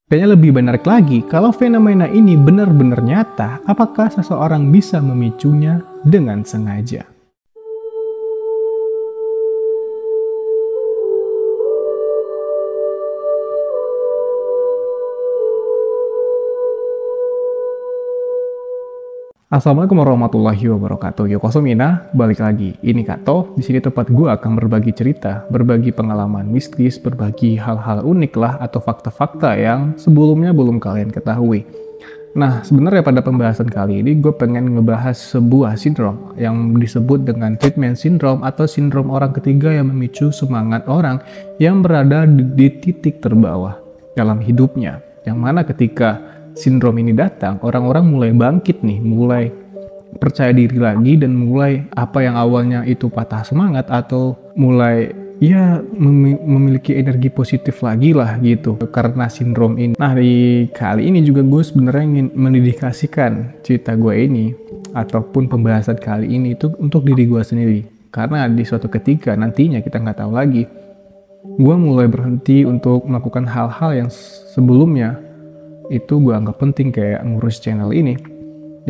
Dan yang lebih menarik lagi, kalau fenomena ini benar-benar nyata, apakah seseorang bisa memicunya dengan sengaja? Assalamualaikum warahmatullahi wabarakatuh. Yokosomina, balik lagi. Ini Kato. Di sini tempat gue akan berbagi cerita, berbagi pengalaman mistis, berbagi hal-hal unik lah atau fakta-fakta yang sebelumnya belum kalian ketahui. Nah, sebenarnya pada pembahasan kali ini gue pengen ngebahas sebuah sindrom yang disebut dengan treatment syndrome atau sindrom orang ketiga yang memicu semangat orang yang berada di titik terbawah dalam hidupnya. Yang mana ketika sindrom ini datang, orang-orang mulai bangkit nih, mulai percaya diri lagi dan mulai apa yang awalnya itu patah semangat atau mulai memiliki energi positif lagi lah gitu karena sindrom ini. Nah, di kali ini juga gue sebenarnya ingin mendedikasikan cerita gue ini ataupun pembahasan kali ini itu untuk diri gue sendiri, karena di suatu ketika nantinya kita nggak tahu lagi, gue mulai berhenti untuk melakukan hal-hal yang sebelumnya itu gue anggap penting, kayak ngurus channel ini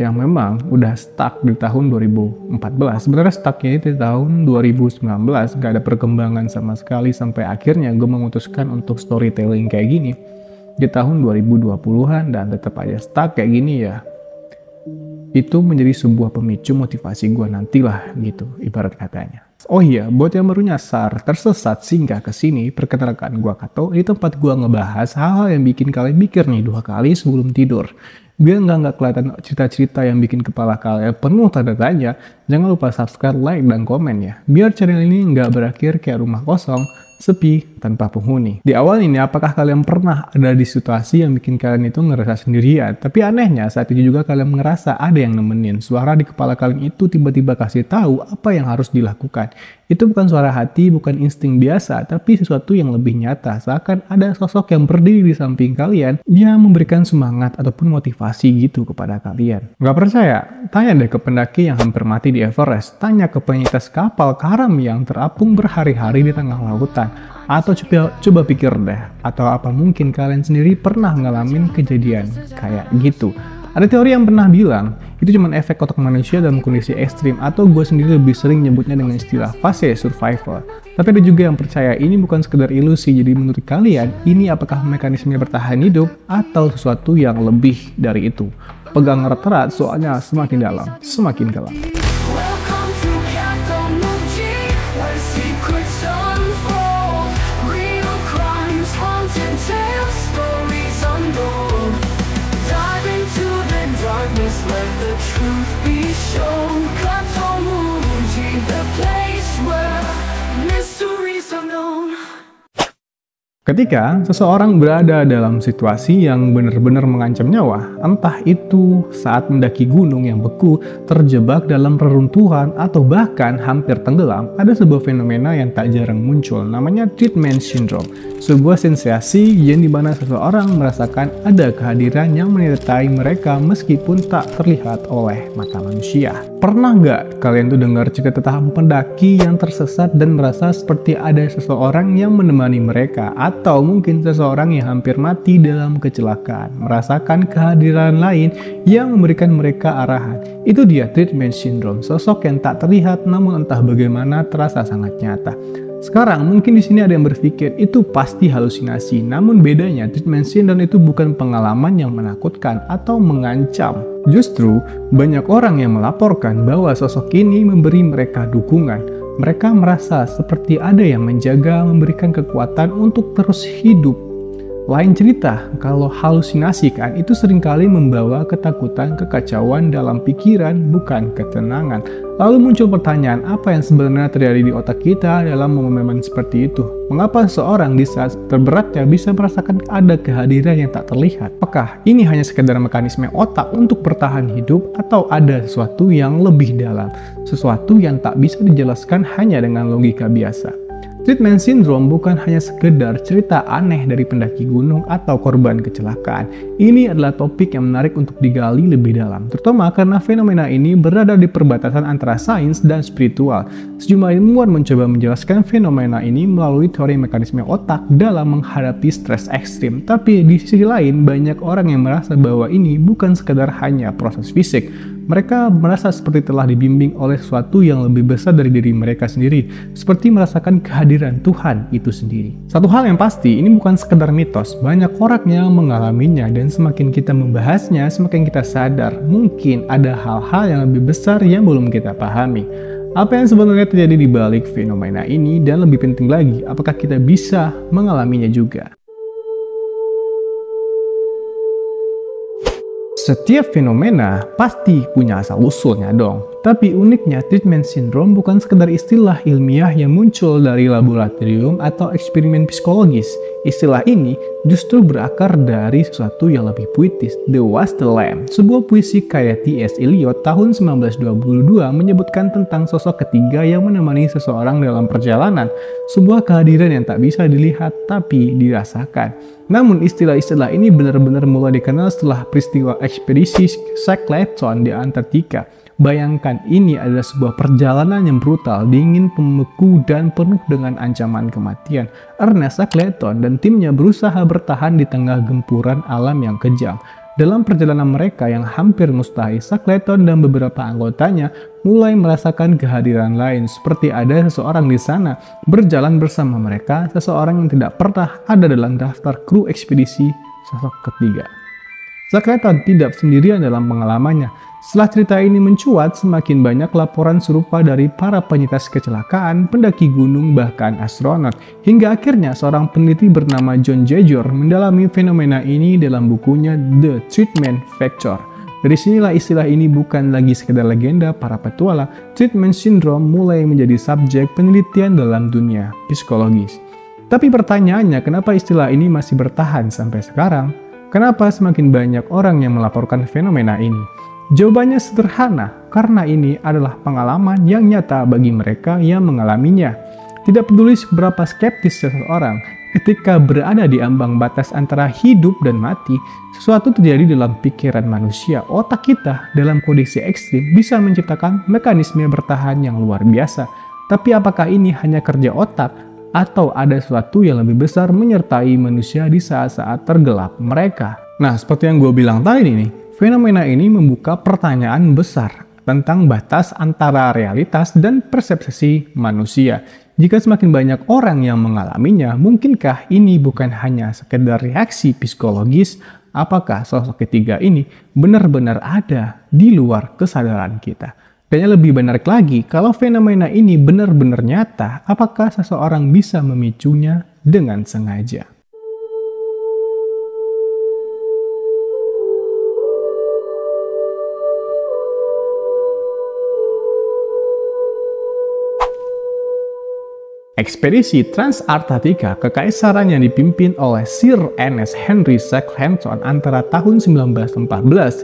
yang memang udah stuck di tahun 2014. Sebenarnya stucknya itu di tahun 2019, gak ada perkembangan sama sekali sampai akhirnya gue memutuskan untuk storytelling kayak gini di tahun 2020-an dan tetap aja stuck kayak gini ya. Itu menjadi sebuah pemicu motivasi gue nantilah gitu, ibarat katanya. Oh iya, buat yang baru nyasar, tersesat, singgah ke sini, perkenalkan gue Kato. Di tempat gue ngebahas hal-hal yang bikin kalian mikir nih 2 kali sebelum tidur. Biar nggak kelihatan cerita-cerita yang bikin kepala kalian penuh tanda tanya, jangan lupa subscribe, like, dan komen ya. Biar channel ini nggak berakhir kayak rumah kosong, sepi, tanpa penghuni. Di awal ini, apakah kalian pernah ada di situasi yang bikin kalian itu ngerasa sendirian? Tapi anehnya, saat itu juga kalian ngerasa ada yang nemenin. Suara di kepala kalian itu tiba-tiba kasih tahu apa yang harus dilakukan. Itu bukan suara hati, bukan insting biasa, tapi sesuatu yang lebih nyata. Seakan ada sosok yang berdiri di samping kalian, yang memberikan semangat ataupun motivasi gitu kepada kalian. Nggak percaya? Tanya deh ke pendaki yang hampir mati di Everest. Tanya ke penyintas kapal karam yang terapung berhari-hari di tengah lautan. Atau coba pikir deh, atau apa mungkin kalian sendiri pernah ngalamin kejadian kayak gitu. Ada teori yang pernah bilang, itu cuma efek otak manusia dalam kondisi ekstrim, atau gue sendiri lebih sering nyebutnya dengan istilah fase survival. Tapi ada juga yang percaya ini bukan sekedar ilusi. Jadi menurut kalian, ini apakah mekanisme bertahan hidup atau sesuatu yang lebih dari itu? Pegang erat-erat, soalnya semakin dalam, semakin gelap. Let the truth be shown. Katomuji, the place where mysteries are known. Ketika seseorang berada dalam situasi yang benar-benar mengancam nyawa, entah itu saat mendaki gunung yang beku, terjebak dalam reruntuhan, atau bahkan hampir tenggelam, ada sebuah fenomena yang tak jarang muncul, namanya treatment syndrome. Sebuah sensasi yang dimana seseorang merasakan ada kehadiran yang menyertai mereka meskipun tak terlihat oleh mata manusia. Pernah nggak kalian tuh dengar cerita tentang pendaki yang tersesat dan merasa seperti ada seseorang yang menemani mereka? Atau mungkin seseorang yang hampir mati dalam kecelakaan, merasakan kehadiran lain yang memberikan mereka arahan. Itu dia treatment syndrome, sosok yang tak terlihat namun entah bagaimana terasa sangat nyata. Sekarang mungkin di sini ada yang berpikir itu pasti halusinasi, namun bedanya treatment syndrome itu bukan pengalaman yang menakutkan atau mengancam. Justru banyak orang yang melaporkan bahwa sosok ini memberi mereka dukungan. Mereka merasa seperti ada yang menjaga, memberikan kekuatan untuk terus hidup. Lain cerita, kalau halusinasi kan itu seringkali membawa ketakutan, kekacauan dalam pikiran, bukan ketenangan. Lalu muncul pertanyaan, apa yang sebenarnya terjadi di otak kita dalam momen-momen seperti itu? Mengapa seorang di saat terberatnya bisa merasakan ada kehadiran yang tak terlihat? Apakah ini hanya sekedar mekanisme otak untuk bertahan hidup atau ada sesuatu yang lebih dalam? Sesuatu yang tak bisa dijelaskan hanya dengan logika biasa. Treatment Syndrome bukan hanya sekedar cerita aneh dari pendaki gunung atau korban kecelakaan. Ini adalah topik yang menarik untuk digali lebih dalam, terutama karena fenomena ini berada di perbatasan antara sains dan spiritual. Sejumlah ilmuwan mencoba menjelaskan fenomena ini melalui teori mekanisme otak dalam menghadapi stres ekstrim. Tapi di sisi lain, banyak orang yang merasa bahwa ini bukan sekedar hanya proses fisik. Mereka merasa seperti telah dibimbing oleh sesuatu yang lebih besar dari diri mereka sendiri, seperti merasakan kehadiran Tuhan itu sendiri. Satu hal yang pasti, ini bukan sekedar mitos. Banyak orang yang mengalaminya, dan semakin kita membahasnya, semakin kita sadar mungkin ada hal-hal yang lebih besar yang belum kita pahami. Apa yang sebenarnya terjadi di balik fenomena ini, dan lebih penting lagi, apakah kita bisa mengalaminya juga? Setiap fenomena pasti punya asal-usulnya dong. Tapi uniknya, treatment syndrome bukan sekedar istilah ilmiah yang muncul dari laboratorium atau eksperimen psikologis. Istilah ini justru berakar dari sesuatu yang lebih puitis. The Was the Lamb, sebuah puisi karya T.S. Eliot tahun 1922 menyebutkan tentang sosok ketiga yang menemani seseorang dalam perjalanan. Sebuah kehadiran yang tak bisa dilihat tapi dirasakan. Namun istilah-istilah ini benar-benar mulai dikenal setelah peristiwa ekspedisi Shackleton di Antartika. Bayangkan, ini adalah sebuah perjalanan yang brutal, dingin, membeku, dan penuh dengan ancaman kematian. Ernest Shackleton dan timnya berusaha bertahan di tengah gempuran alam yang kejam. Dalam perjalanan mereka yang hampir mustahil, Shackleton dan beberapa anggotanya mulai merasakan kehadiran lain, seperti ada seseorang di sana berjalan bersama mereka, seseorang yang tidak pernah ada dalam daftar kru ekspedisi sosok ketiga. Shackleton tidak sendirian dalam pengalamannya. Setelah cerita ini mencuat, semakin banyak laporan serupa dari para penyintas kecelakaan, pendaki gunung, bahkan astronot. Hingga akhirnya seorang peneliti bernama John Jajor mendalami fenomena ini dalam bukunya The Treatment Factor. Dari sinilah istilah ini bukan lagi sekedar legenda para petualang. Treatment Syndrome mulai menjadi subjek penelitian dalam dunia psikologis. Tapi pertanyaannya, kenapa istilah ini masih bertahan sampai sekarang? Kenapa semakin banyak orang yang melaporkan fenomena ini? Jawabannya sederhana, karena ini adalah pengalaman yang nyata bagi mereka yang mengalaminya. Tidak peduli seberapa skeptis seseorang, ketika berada di ambang batas antara hidup dan mati, sesuatu terjadi dalam pikiran manusia. Otak kita dalam kondisi ekstrim bisa menciptakan mekanisme bertahan yang luar biasa. Tapi apakah ini hanya kerja otak, atau ada sesuatu yang lebih besar menyertai manusia di saat-saat tergelap mereka? Nah, seperti yang gue bilang tadi nih, fenomena ini membuka pertanyaan besar tentang batas antara realitas dan persepsi manusia. Jika semakin banyak orang yang mengalaminya, mungkinkah ini bukan hanya sekedar reaksi psikologis? Apakah sosok ketiga ini benar-benar ada di luar kesadaran kita? Dan yang lebih benar lagi, kalau fenomena ini benar-benar nyata, apakah seseorang bisa memicunya dengan sengaja? Ekspedisi Transantarktika Kekaisaran yang dipimpin oleh Sir Ernest Henry Shackleton antara tahun 1914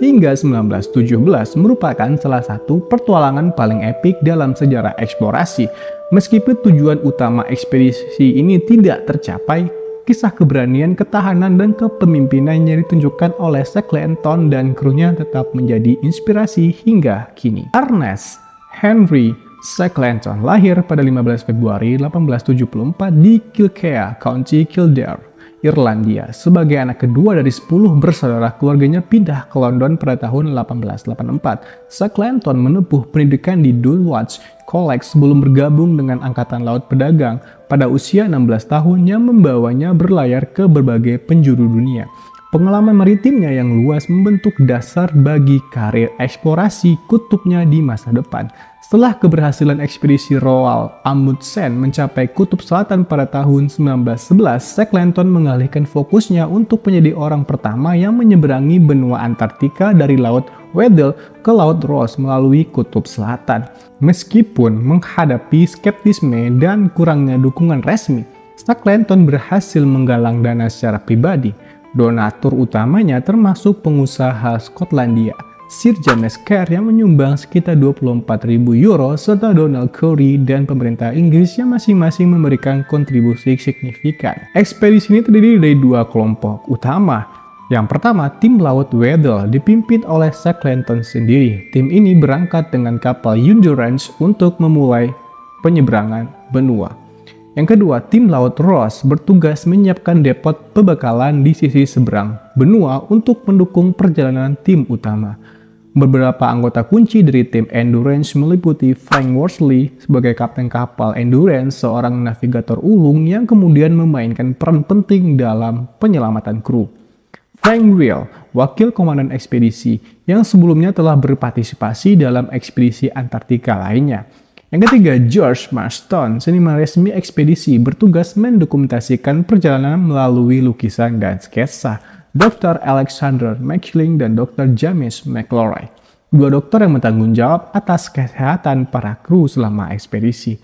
hingga 1917 merupakan salah satu petualangan paling epik dalam sejarah eksplorasi. Meskipun tujuan utama ekspedisi ini tidak tercapai, kisah keberanian, ketahanan, dan kepemimpinan yang ditunjukkan oleh Shackleton dan krunya tetap menjadi inspirasi hingga kini. Ernest Henry Shackleton lahir pada 15 Februari 1874 di Kilkea, County Kildare, Irlandia. Sebagai anak kedua dari 10 bersaudara, keluarganya pindah ke London pada tahun 1884. Shackleton menempuh pendidikan di Dulwich College sebelum bergabung dengan Angkatan Laut Pedagang pada usia 16 tahun yang membawanya berlayar ke berbagai penjuru dunia. Pengalaman maritimnya yang luas membentuk dasar bagi karir eksplorasi kutubnya di masa depan. Setelah keberhasilan ekspedisi Roald Amundsen mencapai Kutub Selatan pada tahun 1911, Shackleton mengalihkan fokusnya untuk menjadi orang pertama yang menyeberangi benua Antartika dari Laut Weddell ke Laut Ross melalui Kutub Selatan. Meskipun menghadapi skeptisme dan kurangnya dukungan resmi, Shackleton berhasil menggalang dana secara pribadi. Donatur utamanya termasuk pengusaha Skotlandia. Sir James Kerr yang menyumbang sekitar 24.000 euro, serta Donald Corey dan pemerintah Inggris yang masing-masing memberikan kontribusi signifikan. Ekspedisi ini terdiri dari dua kelompok utama. Yang pertama, tim laut Weddell dipimpin oleh Shackleton sendiri. Tim ini berangkat dengan kapal Endurance untuk memulai penyeberangan benua. Yang kedua, tim laut Ross bertugas menyiapkan depot pembekalan di sisi seberang benua untuk mendukung perjalanan tim utama. Beberapa anggota kunci dari tim Endurance meliputi Frank Worsley sebagai kapten kapal Endurance, seorang navigator ulung yang kemudian memainkan peran penting dalam penyelamatan kru. Frank Weil, wakil komandan ekspedisi yang sebelumnya telah berpartisipasi dalam ekspedisi Antartika lainnya. Yang ketiga, George Marston, seniman resmi ekspedisi, bertugas mendokumentasikan perjalanan melalui lukisan dan sketsa. Dr. Alexander McLean dan Dr. James McLaury, dua dokter yang bertanggung jawab atas kesehatan para kru selama ekspedisi.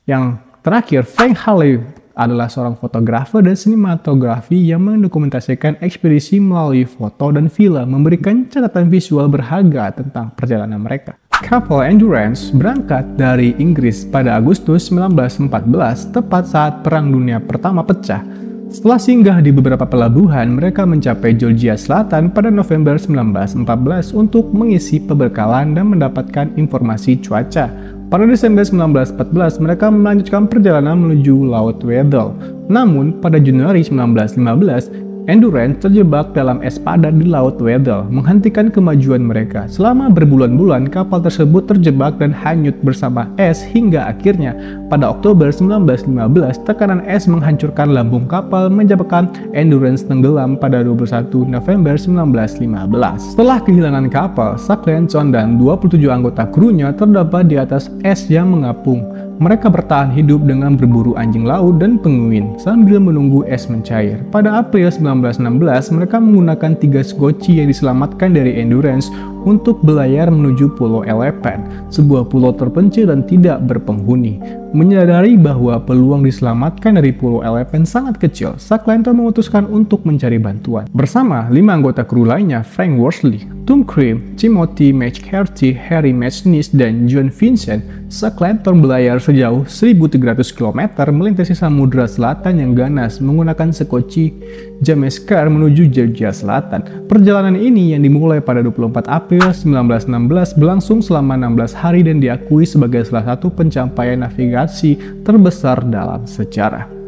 Yang terakhir, Frank Halley adalah seorang fotografer dan sinematografi yang mendokumentasikan ekspedisi melalui foto dan film, memberikan catatan visual berharga tentang perjalanan mereka. Kapal Endurance berangkat dari Inggris pada Agustus 1914, tepat saat Perang Dunia Pertama pecah. Setelah singgah di beberapa pelabuhan, mereka mencapai Georgia Selatan pada November 1914 untuk mengisi pembekalan dan mendapatkan informasi cuaca. Pada Desember 1914, mereka melanjutkan perjalanan menuju Laut Weddell. Namun, pada Januari 1915, Endurance terjebak dalam es padat di Laut Weddell, menghentikan kemajuan mereka. Selama berbulan-bulan, kapal tersebut terjebak dan hanyut bersama es hingga akhirnya pada Oktober 1915, tekanan es menghancurkan lambung kapal, menyebabkan Endurance tenggelam pada 21 November 1915. Setelah kehilangan kapal, Shackleton dan 27 anggota krunya terdapat di atas es yang mengapung. Mereka bertahan hidup dengan berburu anjing laut dan penguin sambil menunggu es mencair. Pada April 1916, mereka menggunakan 3 skoci yang diselamatkan dari Endurance untuk berlayar menuju Pulau Elephant, sebuah pulau terpencil dan tidak berpenghuni. Menyadari bahwa peluang diselamatkan dari Pulau Elephant sangat kecil, Shackleton memutuskan untuk mencari bantuan. Bersama 5 anggota kru lainnya, Frank Worsley, Tom Cream, Timothy McCarthy, Harry Macnish, dan John Vincent, Shackleton berlayar sejauh 1.300 km melintasi Samudra Selatan yang ganas menggunakan sekoci James Kerr menuju Georgia Selatan. Perjalanan ini yang dimulai pada 24 April 1916 berlangsung selama 16 hari dan diakui sebagai salah satu pencapaian navigasi terbesar dalam sejarah.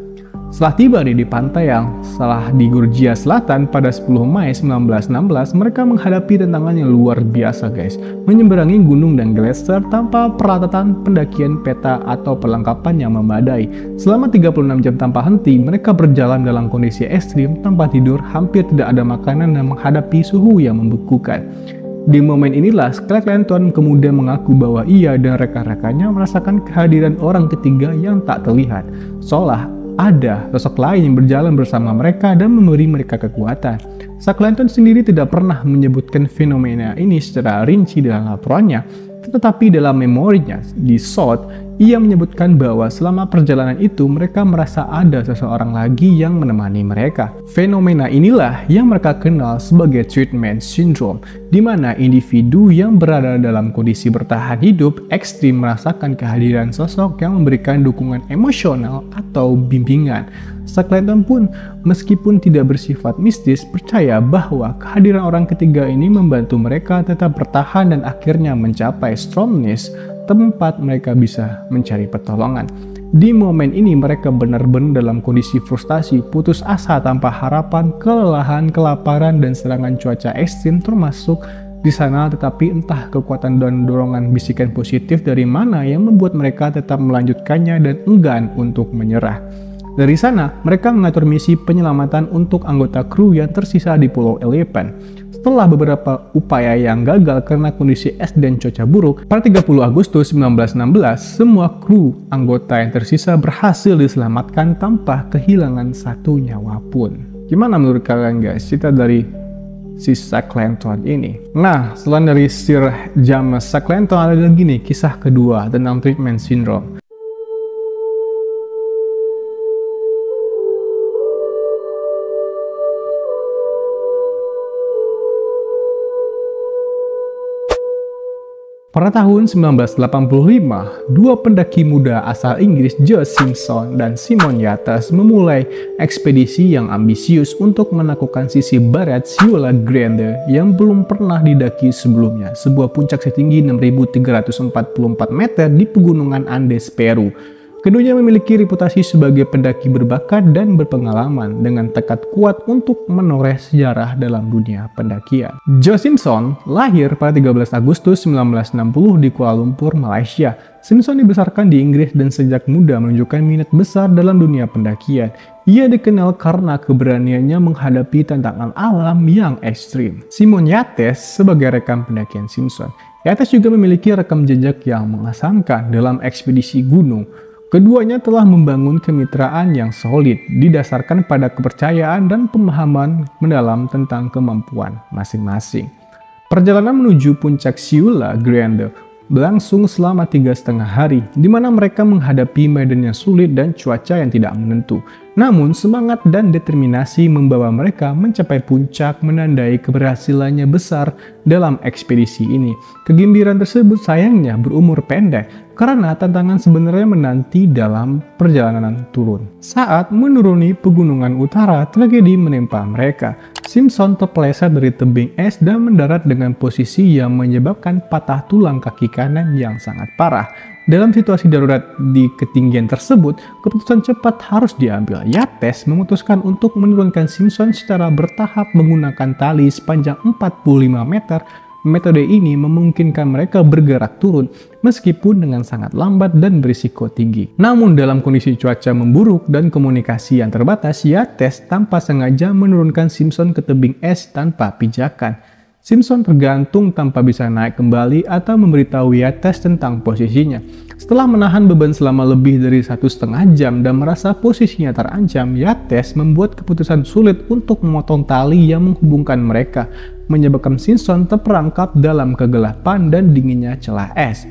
Setelah tiba di pantai yang salah di Georgia Selatan pada 10 Mei 1916, mereka menghadapi tantangan yang luar biasa guys. Menyeberangi gunung dan gletser tanpa peralatan pendakian peta atau perlengkapan yang memadai. Selama 36 jam tanpa henti, mereka berjalan dalam kondisi ekstrim, tanpa tidur, hampir tidak ada makanan dan menghadapi suhu yang membekukan. Di momen inilah, Shackleton kemudian mengaku bahwa ia dan rekan-rekannya merasakan kehadiran orang ketiga yang tak terlihat, seolah ada sosok lain yang berjalan bersama mereka dan memberi mereka kekuatan. Shackleton sendiri tidak pernah menyebutkan fenomena ini secara rinci dalam laporannya, tetapi dalam memorinya di South, ia menyebutkan bahwa selama perjalanan itu mereka merasa ada seseorang lagi yang menemani mereka. Fenomena inilah yang mereka kenal sebagai treatment syndrome, di mana individu yang berada dalam kondisi bertahan hidup ekstrim merasakan kehadiran sosok yang memberikan dukungan emosional atau bimbingan. Shackleton pun meskipun tidak bersifat mistis, percaya bahwa kehadiran orang ketiga ini membantu mereka tetap bertahan dan akhirnya mencapai Stromness, tempat mereka bisa mencari pertolongan. Di momen ini mereka benar-benar dalam kondisi frustasi, putus asa tanpa harapan, kelelahan, kelaparan, dan serangan cuaca ekstrim termasuk di sana, tetapi entah kekuatan dan dorongan bisikan positif dari mana yang membuat mereka tetap melanjutkannya dan enggan untuk menyerah. Dari sana, mereka mengatur misi penyelamatan untuk anggota kru yang tersisa di Pulau Elephant. Setelah beberapa upaya yang gagal karena kondisi es dan cuaca buruk, pada 30 Agustus 1916, semua kru anggota yang tersisa berhasil diselamatkan tanpa kehilangan satu nyawa pun. Gimana menurut kalian guys, cerita dari si Shackleton ini? Nah, selain dari Sir James Shackleton, ada lagi nih kisah kedua tentang treatment syndrome. Pada tahun 1985, dua pendaki muda asal Inggris Josh Simpson dan Simon Yates memulai ekspedisi yang ambisius untuk menaklukkan sisi barat Sciula Grande yang belum pernah didaki sebelumnya, sebuah puncak setinggi 6.344 meter di pegunungan Andes, Peru. Keduanya memiliki reputasi sebagai pendaki berbakat dan berpengalaman dengan tekad kuat untuk menoreh sejarah dalam dunia pendakian. Josh Simpson lahir pada 13 Agustus 1960 di Kuala Lumpur, Malaysia. Simpson dibesarkan di Inggris dan sejak muda menunjukkan minat besar dalam dunia pendakian. Ia dikenal karena keberaniannya menghadapi tantangan alam yang ekstrim. Simon Yates sebagai rekan pendakian Simpson. Yates juga memiliki rekam jejak yang mengesankan dalam ekspedisi gunung. Keduanya telah membangun kemitraan yang solid, didasarkan pada kepercayaan dan pemahaman mendalam tentang kemampuan masing-masing. Perjalanan menuju puncak Sciula Grande berlangsung selama 3,5 hari, di mana mereka menghadapi medan yang sulit dan cuaca yang tidak menentu. Namun, semangat dan determinasi membawa mereka mencapai puncak, menandai keberhasilannya besar dalam ekspedisi ini. Kegembiraan tersebut sayangnya berumur pendek, karena tantangan sebenarnya menanti dalam perjalanan turun. Saat menuruni pegunungan utara, tragedi menimpa mereka. Simpson terpeleset dari tebing es dan mendarat dengan posisi yang menyebabkan patah tulang kaki kanan yang sangat parah. Dalam situasi darurat di ketinggian tersebut, keputusan cepat harus diambil. Yates memutuskan untuk menurunkan Simpson secara bertahap menggunakan tali sepanjang 45 meter. Metode ini memungkinkan mereka bergerak turun, meskipun dengan sangat lambat dan berisiko tinggi. Namun dalam kondisi cuaca memburuk dan komunikasi yang terbatas, Yates tanpa sengaja menurunkan Simpson ke tebing es tanpa pijakan. Simpson tergantung tanpa bisa naik kembali atau memberitahu Yates tentang posisinya. Setelah menahan beban selama lebih dari 1,5 jam dan merasa posisinya terancam, Yates membuat keputusan sulit untuk memotong tali yang menghubungkan mereka, menyebabkan Simpson terperangkap dalam kegelapan dan dinginnya celah es.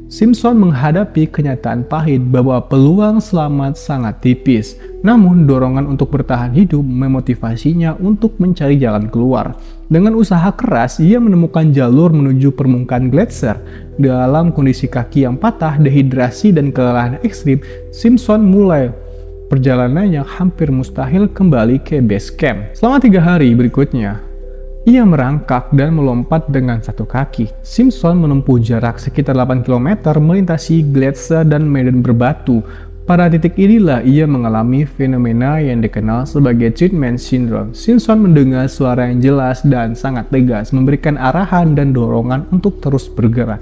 Simpson menghadapi kenyataan pahit bahwa peluang selamat sangat tipis. Namun, dorongan untuk bertahan hidup memotivasinya untuk mencari jalan keluar. Dengan usaha keras, ia menemukan jalur menuju permukaan gletser. Dalam kondisi kaki yang patah, dehidrasi, dan kelelahan ekstrim, Simpson mulai perjalanan yang hampir mustahil kembali ke base camp. Selama 3 hari berikutnya, ia merangkak dan melompat dengan satu kaki. Simpson menempuh jarak sekitar 8 km melintasi gletser dan medan berbatu. Pada titik inilah ia mengalami fenomena yang dikenal sebagai treatment syndrome. Simpson mendengar suara yang jelas dan sangat tegas, memberikan arahan dan dorongan untuk terus bergerak.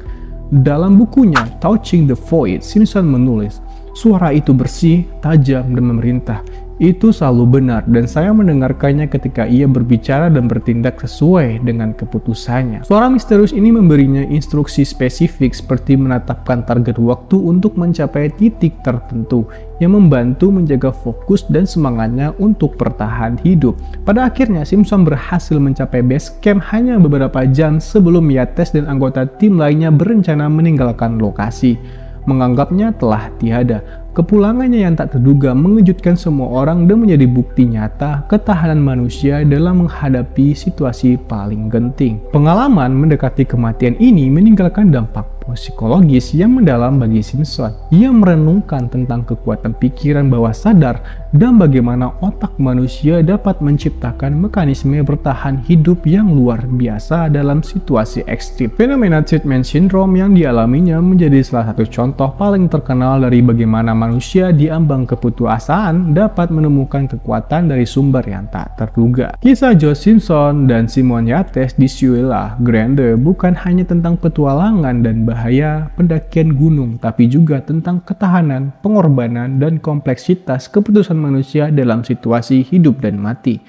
Dalam bukunya Touching the Void, Simpson menulis, "Suara itu bersih, tajam, dan memerintah. Itu selalu benar dan saya mendengarkannya ketika ia berbicara dan bertindak sesuai dengan keputusannya." Suara misterius ini memberinya instruksi spesifik seperti menetapkan target waktu untuk mencapai titik tertentu yang membantu menjaga fokus dan semangatnya untuk bertahan hidup. Pada akhirnya, Simpson berhasil mencapai base camp hanya beberapa jam sebelum Yates dan anggota tim lainnya berencana meninggalkan lokasi. Menganggapnya telah tiada. Kepulangannya yang tak terduga mengejutkan semua orang dan menjadi bukti nyata ketahanan manusia dalam menghadapi situasi paling genting. Pengalaman mendekati kematian ini meninggalkan dampak psikologis yang mendalam bagi Simpson. Ia merenungkan tentang kekuatan pikiran bawah sadar dan bagaimana otak manusia dapat menciptakan mekanisme bertahan hidup yang luar biasa dalam situasi ekstrim. Fenomena treatment syndrome yang dialaminya menjadi salah satu contoh paling terkenal dari bagaimana manusia diambang keputusasaan dapat menemukan kekuatan dari sumber yang tak terduga. Kisah Josh Simpson dan Simon Yates di Sciula Grande bukan hanya tentang petualangan dan bahaya pendakian gunung, tapi juga tentang ketahanan, pengorbanan, dan kompleksitas keputusan manusia dalam situasi hidup dan mati.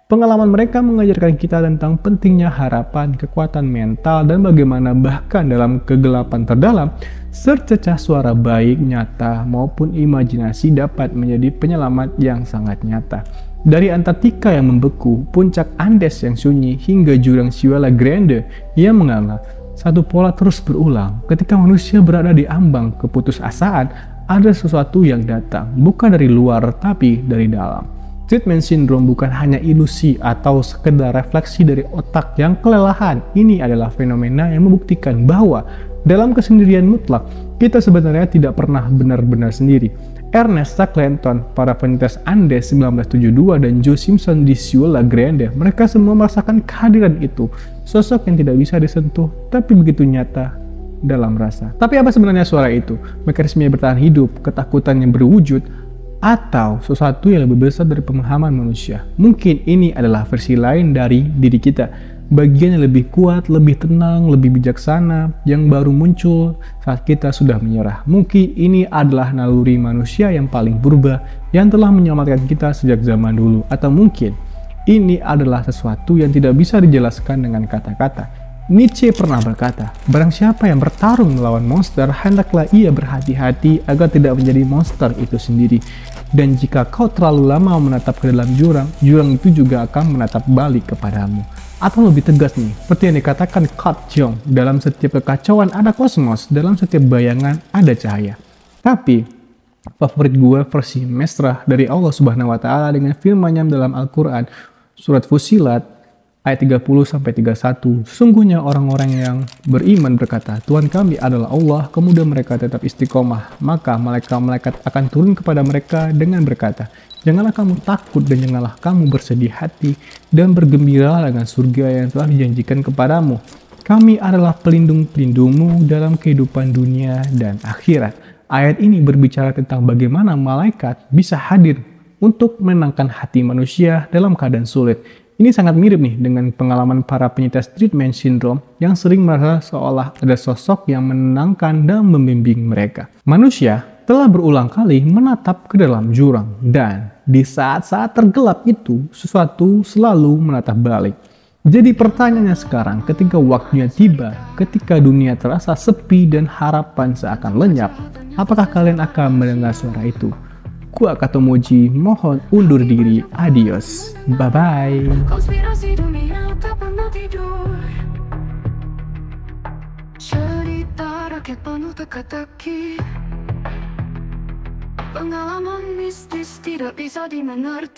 Pengalaman mereka mengajarkan kita tentang pentingnya harapan, kekuatan mental, dan bagaimana bahkan dalam kegelapan terdalam, sececah suara baik, nyata, maupun imajinasi dapat menjadi penyelamat yang sangat nyata. Dari Antartika yang membeku, puncak Andes yang sunyi, hingga jurang Sciula Grande, ia menganggap satu pola terus berulang. Ketika manusia berada di ambang keputusasaan, ada sesuatu yang datang, bukan dari luar, tapi dari dalam. Treatment syndrome bukan hanya ilusi atau sekedar refleksi dari otak yang kelelahan. Ini adalah fenomena yang membuktikan bahwa Dalam kesendirian mutlak, kita sebenarnya tidak pernah benar-benar sendiri. Ernest Shackleton, para penyintas Andes 1972, dan Joe Simpson di Ciudad Grande, mereka semua merasakan kehadiran itu. Sosok yang tidak bisa disentuh, tapi begitu nyata dalam rasa. Tapi apa sebenarnya suara itu? Mekanisme yang bertahan hidup, ketakutan yang berwujud, atau sesuatu yang lebih besar dari pemahaman manusia? Mungkin ini adalah versi lain dari diri kita. Bagian yang lebih kuat, lebih tenang, lebih bijaksana, yang baru muncul saat kita sudah menyerah. Mungkin ini adalah naluri manusia yang paling purba, yang telah menyelamatkan kita sejak zaman dulu. Atau mungkin ini adalah sesuatu yang tidak bisa dijelaskan dengan kata-kata. Nietzsche pernah berkata, barang siapa yang bertarung melawan monster, hendaklah ia berhati-hati agar tidak menjadi monster itu sendiri. Dan jika kau terlalu lama menatap ke dalam jurang, jurang itu juga akan menatap balik kepadamu. Atau lebih tegas nih, seperti yang dikatakan Carl Jung, dalam setiap kekacauan ada kosmos, dalam setiap bayangan ada cahaya. Tapi, favorit gue versi Mesrah dari Allah Subhanahu wa Ta'ala dengan firman-Nya dalam Al-Quran, surat Fussilat, ayat 30-31. Sesungguhnya orang-orang yang beriman berkata, Tuhan kami adalah Allah, kemudian mereka tetap istiqomah. Maka malaikat-malaikat akan turun kepada mereka dengan berkata, janganlah kamu takut dan janganlah kamu bersedih hati dan bergembira dengan surga yang telah dijanjikan kepadamu. Kami adalah pelindung-pelindungmu dalam kehidupan dunia dan akhirat. Ayat ini berbicara tentang bagaimana malaikat bisa hadir untuk menenangkan hati manusia dalam keadaan sulit. Ini sangat mirip nih dengan pengalaman para penyintas treatment syndrome yang sering merasa seolah ada sosok yang menenangkan dan membimbing mereka. Manusia telah berulang kali menatap ke dalam jurang, dan di saat-saat tergelap itu, sesuatu selalu menatap balik. Jadi pertanyaannya sekarang, ketika waktunya tiba, ketika dunia terasa sepi dan harapan seakan lenyap, apakah kalian akan mendengar suara itu? Gua Katomoji, mohon undur diri. Adios. Bye-bye. Konspirasi dunia tak pernah tidur. Cerita rakyat penuh teka-teki. Pengalaman mistis tidak bisa dimengerti.